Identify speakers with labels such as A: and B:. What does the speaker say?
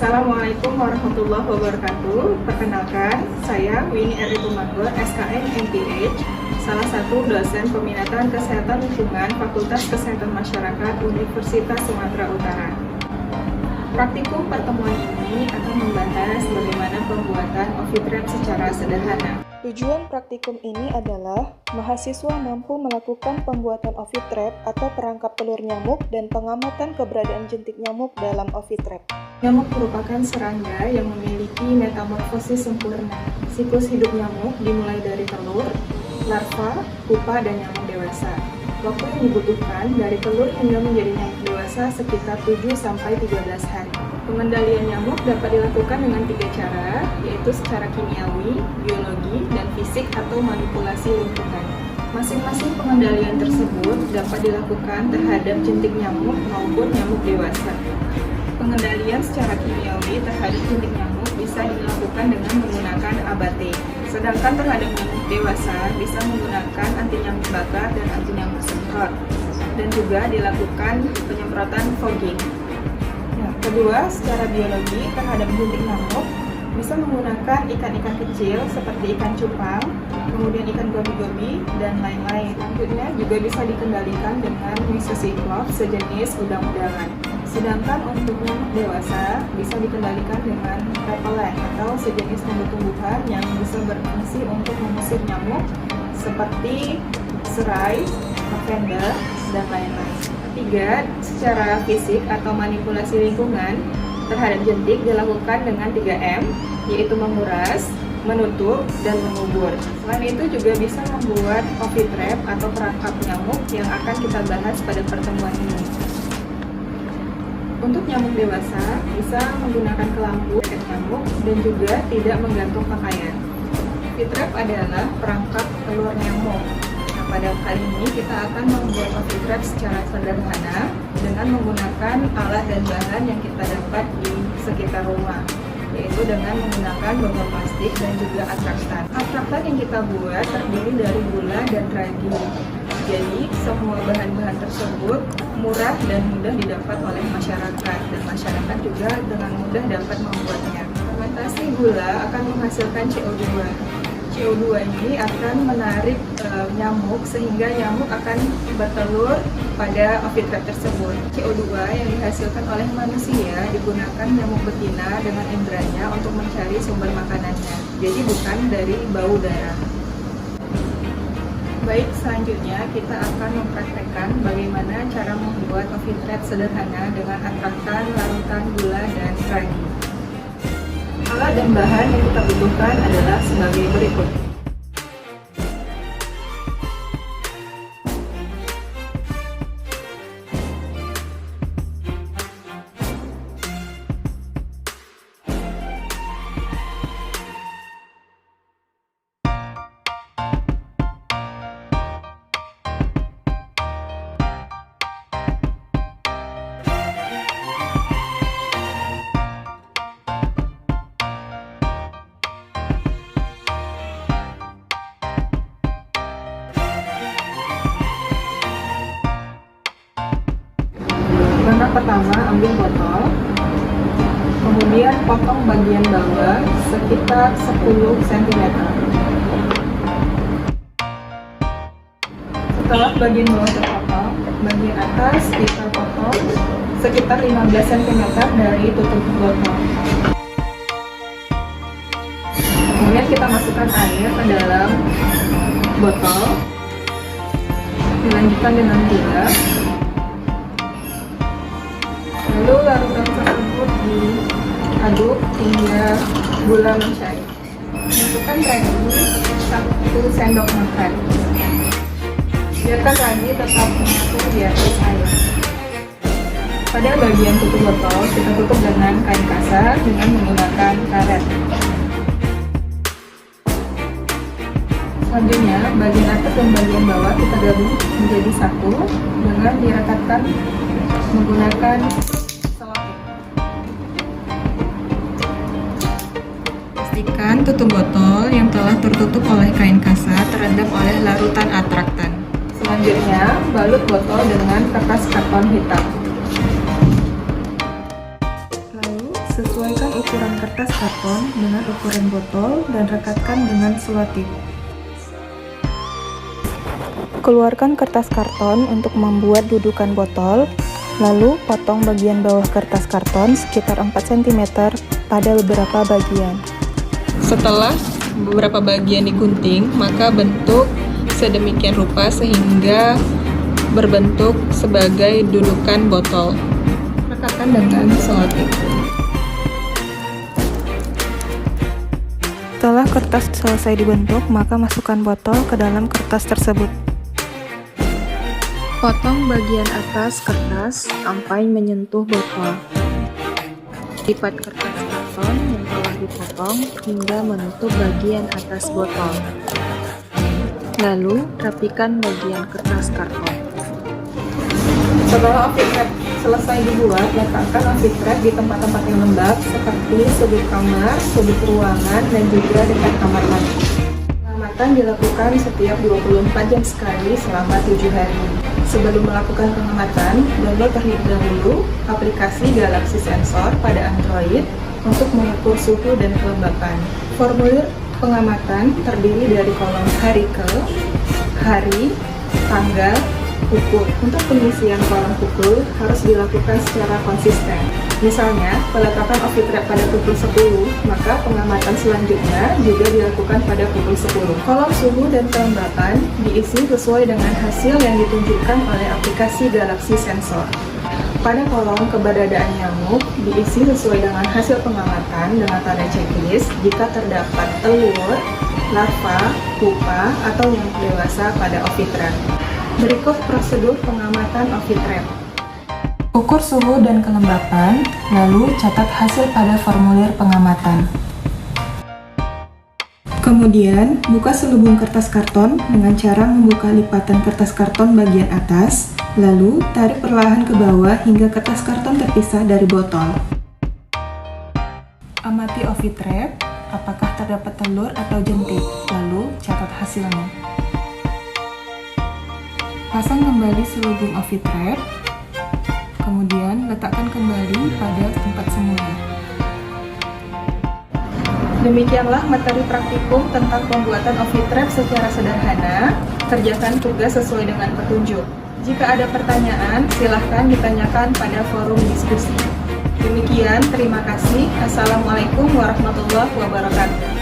A: Assalamualaikum warahmatullahi wabarakatuh. Perkenalkan, saya Winnie R. Tumanggo, SKM MPH, salah satu dosen peminatan kesehatan lingkungan Fakultas Kesehatan Masyarakat Universitas Sumatera Utara. Praktikum pertemuan ini akan membahas bagaimana pembuatan OVITRAP secara sederhana.
B: Tujuan praktikum ini adalah mahasiswa mampu melakukan pembuatan OVITRAP atau perangkap telur nyamuk dan pengamatan keberadaan jentik nyamuk dalam OVITRAP.
A: Nyamuk merupakan serangga yang memiliki metamorfosis sempurna. Siklus hidup nyamuk dimulai dari telur, larva, pupa, dan nyamuk dewasa. Waktu yang dibutuhkan dari telur hingga menjadi nyamuk dewasa sekitar 7-13 hari. Pengendalian nyamuk dapat dilakukan dengan 3 cara, yaitu secara kimiawi, biologi, dan fisik atau manipulasi lingkungan. Masing-masing pengendalian tersebut dapat dilakukan terhadap jentik nyamuk maupun nyamuk dewasa. Pengendalian secara kimiawi terhadap jentik nyamuk bisa dilakukan dengan menggunakan ABAT. Sedangkan terhadap nyamuk dewasa bisa menggunakan anti nyamuk bakar dan anti nyamuk semprot. Dan juga dilakukan penyemprotan fogging. Kedua, secara biologi terhadap jentik nyamuk bisa menggunakan ikan-ikan kecil seperti ikan cupang, kemudian ikan gobi-gobi, dan lain-lain. Selanjutnya juga bisa dikendalikan dengan mesocyclops sejenis udang-udangan. Sedangkan untuk nyamuk dewasa bisa dikendalikan dengan repellent atau sejenis tumbuh-tumbuhan yang bisa berfungsi untuk mengusir nyamuk seperti serai, lavender, dan lain-lain. Ketiga, secara fisik atau manipulasi lingkungan terhadap jentik dilakukan dengan 3M, yaitu menguras, menutup, dan mengubur. Selain itu juga bisa membuat OVITRAP atau perangkap nyamuk yang akan kita bahas pada pertemuan ini. Untuk nyamuk dewasa bisa menggunakan kelambu nyamuk dan juga tidak menggantung pakaian. OVITRAP adalah perangkap telur nyamuk. Pada kali ini kita akan membuat OVITRAP secara sederhana dengan menggunakan alat dan bahan yang kita dapat di sekitar rumah, yaitu dengan menggunakan botol plastik dan juga atraktan. Atraktan yang kita buat terdiri dari gula dan ragi. Jadi semua bahan-bahan tersebut murah dan mudah didapat oleh masyarakat, dan masyarakat juga dengan mudah dapat membuatnya. Fermentasi gula akan menghasilkan CO2. CO2 ini akan menarik nyamuk sehingga nyamuk akan bertelur pada OVITRAP tersebut. CO2 yang dihasilkan oleh manusia digunakan nyamuk betina dengan inderanya untuk mencari sumber makanannya. Jadi bukan dari bau darah. Baik, selanjutnya kita akan mempraktekkan bagaimana cara membuat OVITRAP sederhana dengan atraktan, larutan, gula, dan ragi. Alat dan bahan yang kita butuhkan adalah sebagai berikut. Langkah pertama, ambil botol, kemudian potong bagian bawah sekitar 10 cm. Setelah bagian bawah terpotong, bagian atas kita potong sekitar 15 cm dari tutup botol. Kemudian kita masukkan air ke dalam botol, dilanjutkan dengan gula. Lalu larutan tersebut diaduk hingga gula mencair. Masukkan ragi 1 sendok makan. Biarkan ragi tetap menyatu di atas air. Pada bagian tutup botol, kita tutup dengan kain kasar dengan menggunakan karet. Selanjutnya, bagian atas dan bagian bawah kita gabung menjadi satu dengan direkatkan menggunakan pastikan tutup botol yang telah tertutup oleh kain kasar terendam oleh larutan atraktan. Selanjutnya, balut botol dengan kertas karton hitam. Lalu, sesuai
B: ukuran kertas karton dengan ukuran botol dan rekatkan dengan selotip. Keluarkan kertas karton untuk membuat dudukan botol, lalu potong bagian bawah kertas karton sekitar 4 cm pada beberapa bagian.
A: Setelah beberapa bagian digunting, maka bentuk sedemikian rupa sehingga berbentuk sebagai dudukan botol. Rekatkan dengan selotip.
B: Setelah kertas selesai dibentuk, maka masukkan botol ke dalam kertas tersebut. Potong bagian atas kertas sampai menyentuh botol. Lipat kertas karton yang telah dipotong hingga menutup bagian atas botol. Lalu, rapikan bagian kertas karton.
A: Setelah office wrap selesai dibuat, letakkan office wrap di tempat-tempat yang lembab seperti sudut kamar, sudut ruangan, dan juga dekat kamar mandi. Pengamatan dilakukan setiap 24 jam sekali selama 7 hari. Sebelum melakukan pengamatan, download terlebih dahulu aplikasi Galaxy Sensor pada Android untuk mengukur suhu dan kelembapan. Formulir pengamatan terdiri dari kolom hari ke, hari, tanggal, pukul. Untuk pengisian kolom pukul harus dilakukan secara konsisten. Misalnya, peletakan office wrap pada pukul 10, maka pengamatan selanjutnya juga dilakukan pada pukul 10. Kolom suhu dan kelembapan diisi sesuai dengan hasil yang ditunjukkan oleh aplikasi Galaxy Sensor. Pada kolom keberadaan nyamuk diisi sesuai dengan hasil pengamatan dengan tanda checklist jika terdapat telur, larva, pupa, atau nyamuk dewasa pada office wrap. Berikut prosedur pengamatan office wrap. Ukur suhu dan kelembapan, lalu catat hasil pada formulir pengamatan. Kemudian, buka selubung kertas karton dengan cara membuka lipatan kertas karton bagian atas, lalu tarik perlahan ke bawah hingga kertas karton terpisah dari botol. Amati office wrap, apakah terdapat telur atau jentik, lalu catat hasilnya. Pasang kembali selubung office wrap, kemudian letakkan kembali pada tempat semula. Demikianlah materi praktikum tentang pembuatan office wrap secara sederhana. Kerjakan tugas sesuai dengan petunjuk. Jika ada pertanyaan, silahkan ditanyakan pada forum diskusi. Demikian, terima kasih. Assalamualaikum warahmatullahi wabarakatuh.